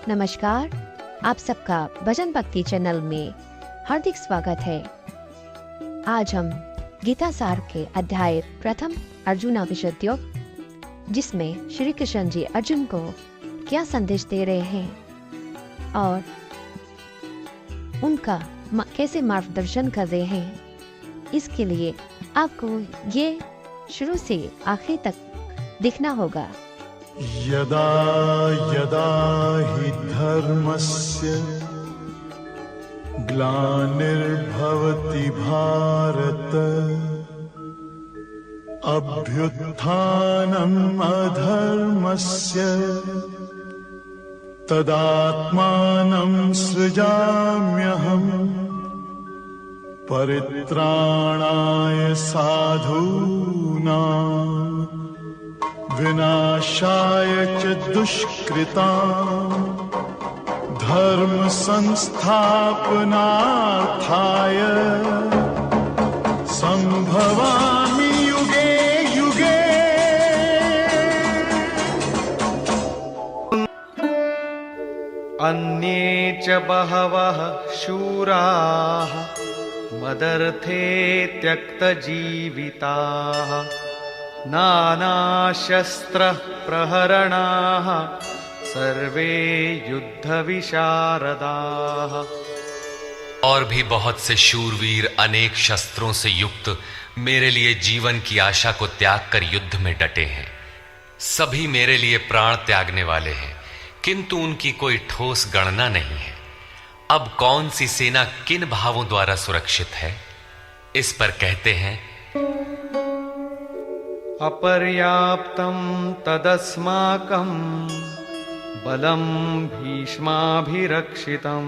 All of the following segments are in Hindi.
नमस्कार, आप सबका भजन भक्ति चैनल में हार्दिक स्वागत है। आज हम गीता सार के अध्याय प्रथम अर्जुना विशद्योग, जिसमें श्री कृष्ण जी अर्जुन को क्या संदेश दे रहे हैं और उनका कैसे मार्गदर्शन कर रहे हैं, इसके लिए आपको ये शुरू से आखिर तक देखना होगा। यदा यदा हि धर्मस्य ग्लानिर्भवति भारत अभ्युत्थानम् अधर्मस्य तदात्मानं सृजाम्यहम् परित्राणाय साधूनां विनाशाय च दुष्कृतां धर्म संस्थापनार्थाय संभवामि युगे युगे। अन्ये च बहवः शूराः मदर्थे त्यक्तजीविताः नानाशस्त्रः प्रहरणाः सर्वे युद्धविशारदाः। और भी बहुत से शूरवीर अनेक शस्त्रों से युक्त मेरे लिए जीवन की आशा को त्याग कर युद्ध में डटे हैं। सभी मेरे लिए प्राण त्यागने वाले हैं, किंतु उनकी कोई ठोस गणना नहीं है। अब कौन सी सेना किन भावों द्वारा सुरक्षित है, इस पर कहते हैं अपर्याप्तं तदस्माकं बलं भीष्माभिरक्षितं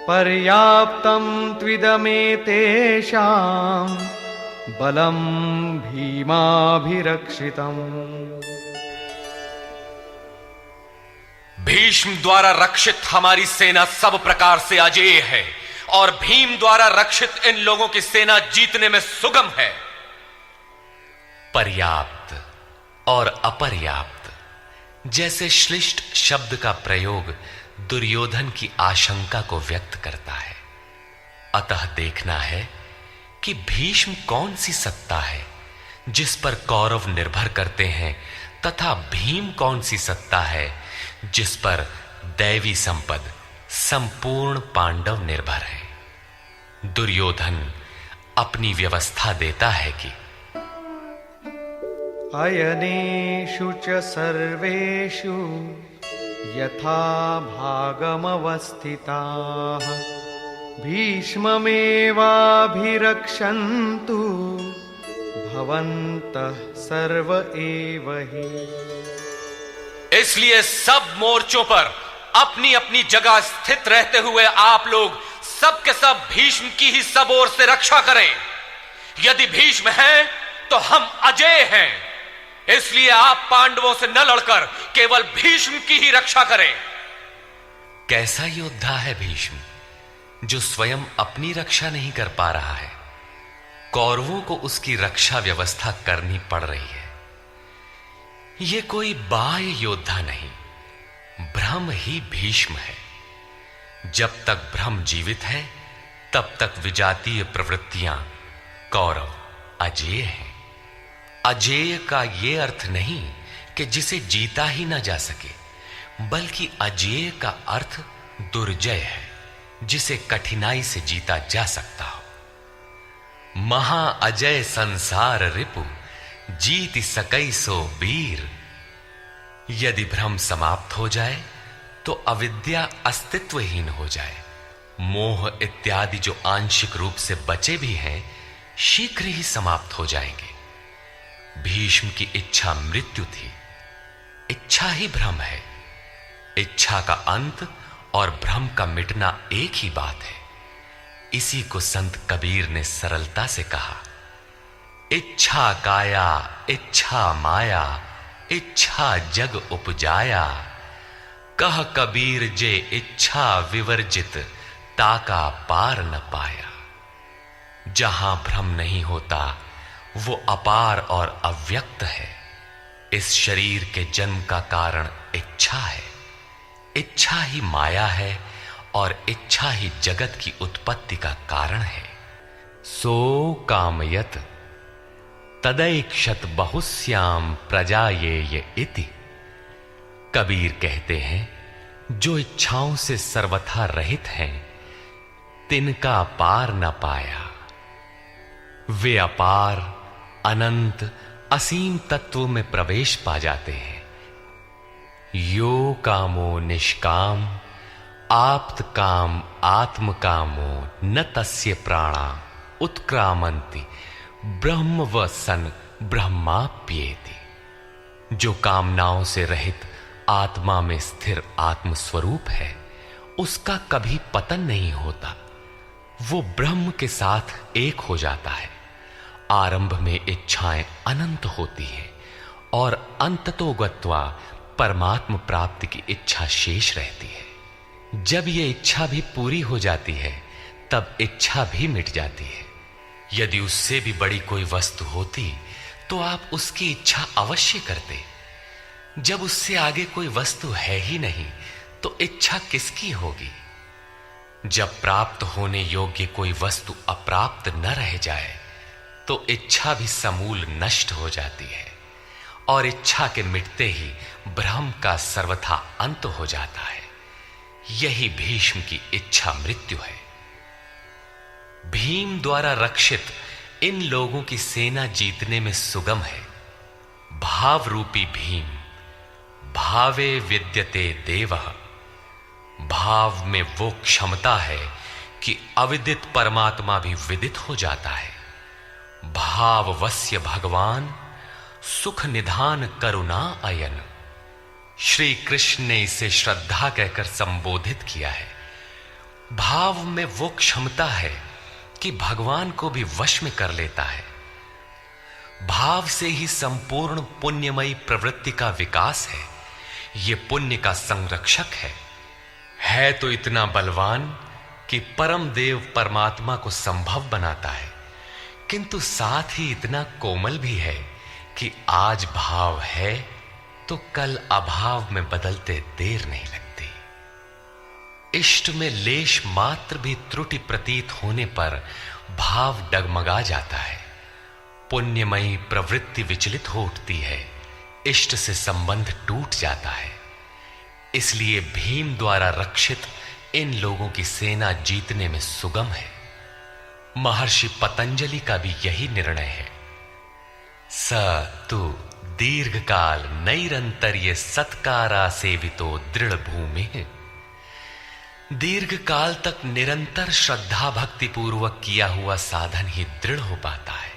पर्याप्तं त्विदमेतेषां बलं भीमाभिरक्षितम्। भीष्म द्वारा रक्षित हमारी सेना सब प्रकार से अजेय है और भीम द्वारा रक्षित इन लोगों की सेना जीतने में सुगम है। पर्याप्त और अपर्याप्त जैसे श्लिष्ट शब्द का प्रयोग दुर्योधन की आशंका को व्यक्त करता है। अतः देखना है कि भीष्म कौन सी सत्ता है जिस पर कौरव निर्भर करते हैं, तथा भीम कौन सी सत्ता है जिस पर दैवी संपद संपूर्ण पांडव निर्भर है। दुर्योधन अपनी व्यवस्था देता है कि अयनेषु च सर्वेषु यथा भागमवस्थिताः भीष्ममेवाभिरक्षन्तु भवन्तः सर्व एव हि। इसलिए सब मोर्चों पर अपनी अपनी जगह स्थित रहते हुए आप लोग सब के सब भीष्म की ही सब ओर से रक्षा करें। यदि भीष्म हैं तो हम अजेय हैं, इसलिए आप पांडवों से न लड़कर केवल भीष्म की ही रक्षा करें। कैसा योद्धा है भीष्म, जो स्वयं अपनी रक्षा नहीं कर पा रहा है, कौरवों को उसकी रक्षा व्यवस्था करनी पड़ रही है। यह कोई बाह्य योद्धा नहीं, ब्रह्म ही भीष्म है। जब तक ब्रह्म जीवित है तब तक विजातीय प्रवृत्तियां कौरव अजेय हैं। अजेय का यह अर्थ नहीं कि जिसे जीता ही ना जा सके, बल्कि अजेय का अर्थ दुर्जय है, जिसे कठिनाई से जीता जा सकता हो। महा अजय संसार रिपु जीत सकई सो वीर। यदि भ्रम समाप्त हो जाए तो अविद्या अस्तित्वहीन हो जाए। मोह इत्यादि जो आंशिक रूप से बचे भी हैं, शीघ्र ही समाप्त हो जाएंगे। भीष्म की इच्छा मृत्यु थी, इच्छा ही भ्रम है। इच्छा का अंत और भ्रम का मिटना एक ही बात है। इसी को संत कबीर ने सरलता से कहा, इच्छा काया इच्छा माया इच्छा जग उपजाया। कह कबीर जे इच्छा विवर्जित ताका पार न पाया। जहां भ्रम नहीं होता वो अपार और अव्यक्त है। इस शरीर के जन्म का कारण इच्छा है। इच्छा ही माया है और इच्छा ही जगत की उत्पत्ति का कारण है। सो कामयत तदैक्षत बहुश्याम प्रजायेय इति। कबीर कहते हैं, जो इच्छाओं से सर्वथा रहित हैं, तिनका पार न पाया। वे अपार, अनंत, असीम तत्व में प्रवेश पा जाते हैं। यो कामो निष्काम आप्त काम आत्म कामो न तस्य प्राणा उत्क्रामंति ब्रह्म व सन ब्रह्माप्येति। जो कामनाओं से रहित आत्मा में स्थिर आत्म स्वरूप है, उसका कभी पतन नहीं होता। वो ब्रह्म के साथ एक हो जाता है। आरंभ में इच्छाएं अनंत होती हैं और अंततो गत्वा परमात्म प्राप्ति की इच्छा शेष रहती है। जब ये इच्छा भी पूरी हो जाती है, तब इच्छा भी मिट जाती है। यदि उससे भी बड़ी कोई वस्तु होती तो आप उसकी इच्छा अवश्य करते। जब उससे आगे कोई वस्तु है ही नहीं, तो इच्छा किसकी होगी? जब प्राप्त होने योग्य कोई वस्तु अप्राप्त न रह जाए, तो इच्छा भी समूल नष्ट हो जाती है और इच्छा के मिटते ही ब्रह्म का सर्वथा अंत हो जाता है। यही भीष्म की इच्छा मृत्यु है। भीम द्वारा रक्षित इन लोगों की सेना जीतने में सुगम है। भाव रूपी भीम, भावे विद्यते देवः। भाव में वो क्षमता है कि अविदित परमात्मा भी विदित हो जाता है। भाववस्य भगवान सुख निधान करुणा अयन। श्री कृष्ण ने इसे श्रद्धा कहकर संबोधित किया है। भाव में वो क्षमता है कि भगवान को भी वश में कर लेता है। भाव से ही संपूर्ण पुण्यमयी प्रवृत्ति का विकास है। ये पुण्य का संरक्षक है तो इतना बलवान कि परम देव परमात्मा को संभव बनाता है, किंतु साथ ही इतना कोमल भी है कि आज भाव है तो कल अभाव में बदलते देर नहीं लगती। इष्ट में लेश मात्र भी त्रुटि प्रतीत होने पर भाव डगमगा जाता है। पुण्यमयी प्रवृत्ति विचलित हो उठती है, इष्ट से संबंध टूट जाता है। इसलिए भीम द्वारा रक्षित इन लोगों की सेना जीतने में सुगम है। महर्षि पतंजलि का भी यही निर्णय है। स तु दीर्घ काल नैरंतर्य सत्कारा सेवितो दृढ़ भूमि। दीर्घ काल तक निरंतर श्रद्धा भक्ति पूर्वक किया हुआ साधन ही दृढ़ हो पाता है।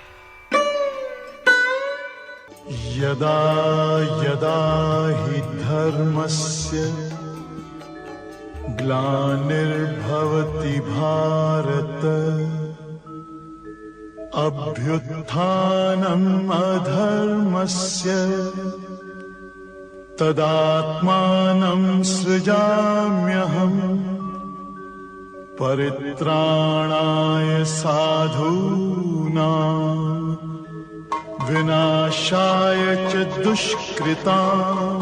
यदा यदा हि धर्मस्य ग्लानिर्भवति भारत अभ्युत्थानम् अधर्मस्य तदात्मानं सृजाम्यहम् परित्राणाय साधूनां विनाशाय च दुष्कृतां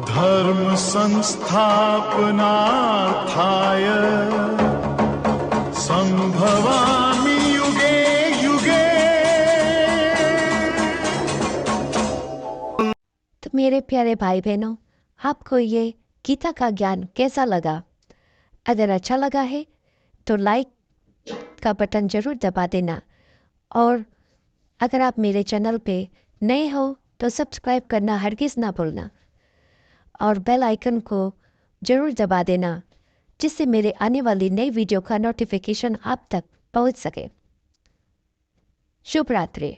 धर्म संस्थापनार्थाय संभवामि युगे युगे। तो मेरे प्यारे भाई बहनों, आपको ये गीता का ज्ञान कैसा लगा? अगर अच्छा लगा है तो लाइक का बटन जरूर दबा देना, और अगर आप मेरे चैनल पे नए हो तो सब्सक्राइब करना हरगिज़ ना भूलना, और बेल आइकन को जरूर दबा देना, जिससे मेरे आने वाली नई वीडियो का नोटिफिकेशन आप तक पहुंच सके। शुभ रात्रि।